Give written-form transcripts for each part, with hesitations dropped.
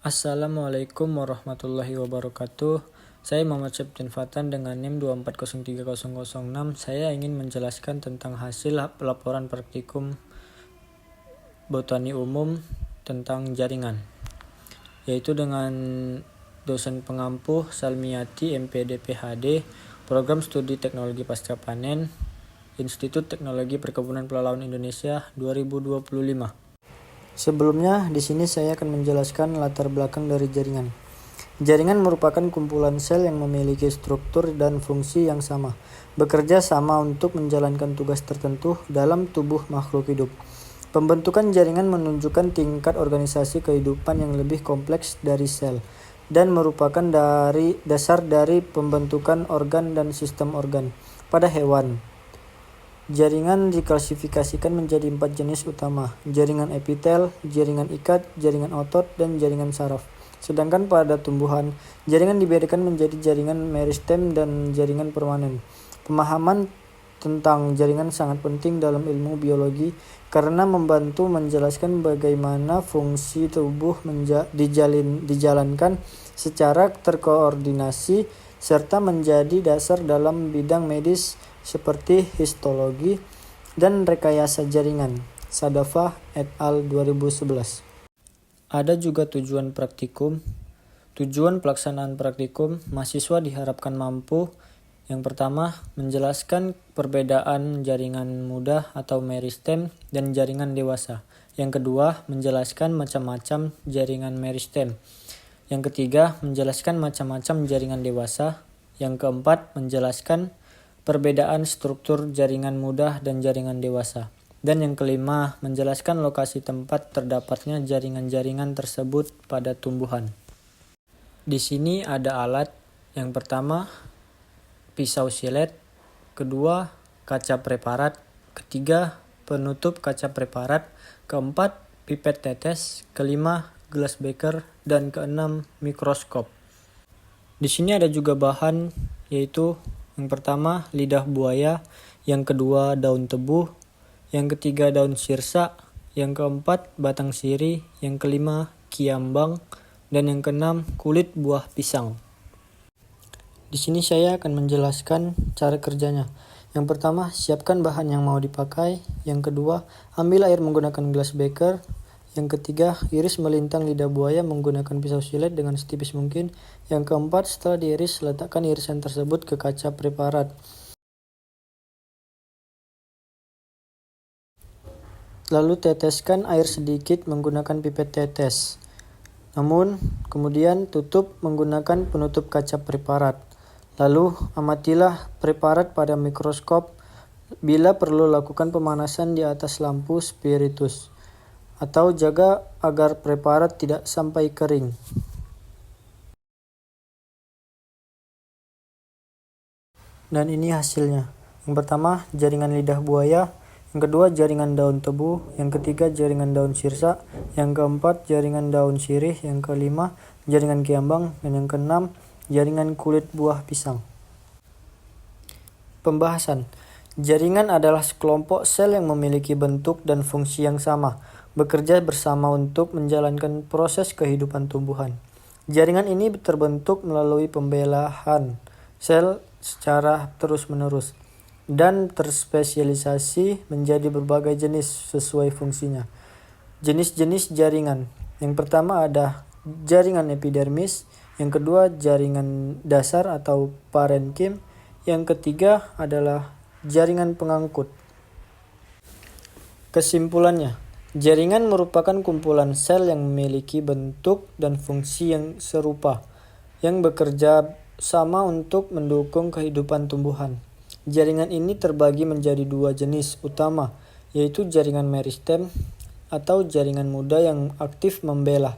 Assalamualaikum warahmatullahi wabarakatuh. Saya Muhammad Septin Fatan dengan NIM 2403006. Saya ingin menjelaskan tentang hasil pelaporan praktikum botani umum tentang jaringan, yaitu dengan dosen pengampuh Salmiati MPD PhD, Program Studi Teknologi Pasca Panen, Institut Teknologi Perkebunan Pelalawan Indonesia 2025. Sebelumnya, di sini saya akan menjelaskan latar belakang dari jaringan. Jaringan merupakan kumpulan sel yang memiliki struktur dan fungsi yang sama, bekerja sama untuk menjalankan tugas tertentu dalam tubuh makhluk hidup. Pembentukan jaringan menunjukkan tingkat organisasi kehidupan yang lebih kompleks dari sel, dan merupakan dasar dari pembentukan organ dan sistem organ. Pada hewan, jaringan diklasifikasikan menjadi 4 jenis utama: jaringan epitel, jaringan ikat, jaringan otot, dan jaringan saraf. Sedangkan pada tumbuhan, jaringan dibedakan menjadi jaringan meristem dan jaringan permanen. Pemahaman tentang jaringan sangat penting dalam ilmu biologi karena membantu menjelaskan bagaimana fungsi tubuh dijalankan secara terkoordinasi serta menjadi dasar dalam bidang medis seperti histologi dan rekayasa jaringan. Sadafah et al. 2011. Ada juga tujuan praktikum. Tujuan pelaksanaan praktikum, mahasiswa diharapkan mampu: yang pertama, menjelaskan perbedaan jaringan muda atau meristem dan jaringan dewasa. Yang kedua, menjelaskan macam-macam jaringan meristem. Yang ketiga, menjelaskan macam-macam jaringan dewasa. Yang keempat, menjelaskan perbedaan struktur jaringan muda dan jaringan dewasa. Dan yang kelima, menjelaskan lokasi tempat terdapatnya jaringan-jaringan tersebut pada tumbuhan. Di sini ada alat. Yang pertama, pisau silet. Kedua, kaca preparat. Ketiga, penutup kaca preparat. Keempat, pipet tetes. Kelima, gelas beker. Dan keenam, mikroskop. Di sini ada juga bahan, yaitu yang pertama, lidah buaya. Yang kedua, daun tebu. Yang ketiga, daun sirsa. Yang keempat, batang sirih. Yang kelima, kiambang. Dan yang keenam, kulit buah pisang. Di sini saya akan menjelaskan cara kerjanya. Yang pertama, siapkan bahan yang mau dipakai. Yang kedua, ambil air menggunakan gelas beker. Yang ketiga, iris melintang lidah buaya menggunakan pisau silet dengan setipis mungkin. Yang keempat, setelah diiris, letakkan irisan tersebut ke kaca preparat. Lalu teteskan air sedikit menggunakan pipet tetes. Kemudian tutup menggunakan penutup kaca preparat. Lalu amatilah preparat pada mikroskop. Bila perlu, lakukan pemanasan di atas lampu spiritus. Atau jaga agar preparat tidak sampai kering. Dan ini hasilnya. Yang pertama, jaringan lidah buaya. Yang kedua, jaringan daun tebu. Yang ketiga, jaringan daun sirsa. Yang keempat, jaringan daun sirih. Yang kelima, jaringan kiambang. Dan yang keenam, jaringan kulit buah pisang. Pembahasan. Jaringan adalah sekelompok sel yang memiliki bentuk dan fungsi yang sama, bekerja bersama untuk menjalankan proses kehidupan tumbuhan. Jaringan ini terbentuk melalui pembelahan sel secara terus-menerus dan terspesialisasi menjadi berbagai jenis sesuai fungsinya. Jenis-jenis jaringan. Yang pertama ada jaringan epidermis, yang kedua jaringan dasar atau parenkim, yang ketiga adalah jaringan pengangkut. Kesimpulannya, jaringan merupakan kumpulan sel yang memiliki bentuk dan fungsi yang serupa, yang bekerja sama untuk mendukung kehidupan tumbuhan. Jaringan ini terbagi menjadi 2 jenis utama, yaitu jaringan meristem atau jaringan muda yang aktif membelah,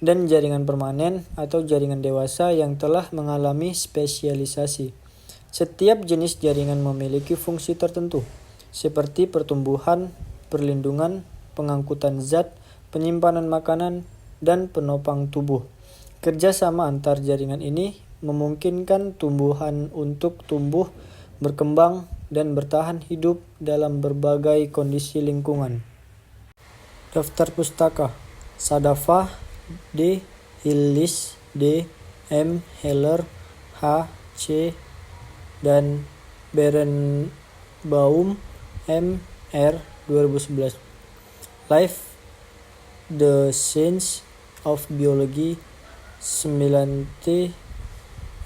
dan jaringan permanen atau jaringan dewasa yang telah mengalami spesialisasi. Setiap jenis jaringan memiliki fungsi tertentu, seperti pertumbuhan, perlindungan, pengangkutan zat, penyimpanan makanan, dan penopang tubuh. Kerjasama antar jaringan ini memungkinkan tumbuhan untuk tumbuh, berkembang, dan bertahan hidup dalam berbagai kondisi lingkungan. Daftar pustaka Sadafah D. Hillis D. M. Heller H. C. dan Berenbaum M. R. 2011. Life, The Science of Biology 9T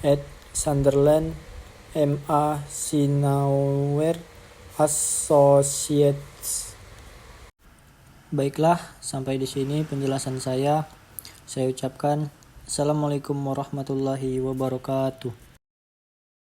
at Sunderland M. A. Sinauer Associates. Baiklah, sampai di sini penjelasan saya. Saya ucapkan Assalamualaikum warahmatullahi wabarakatuh.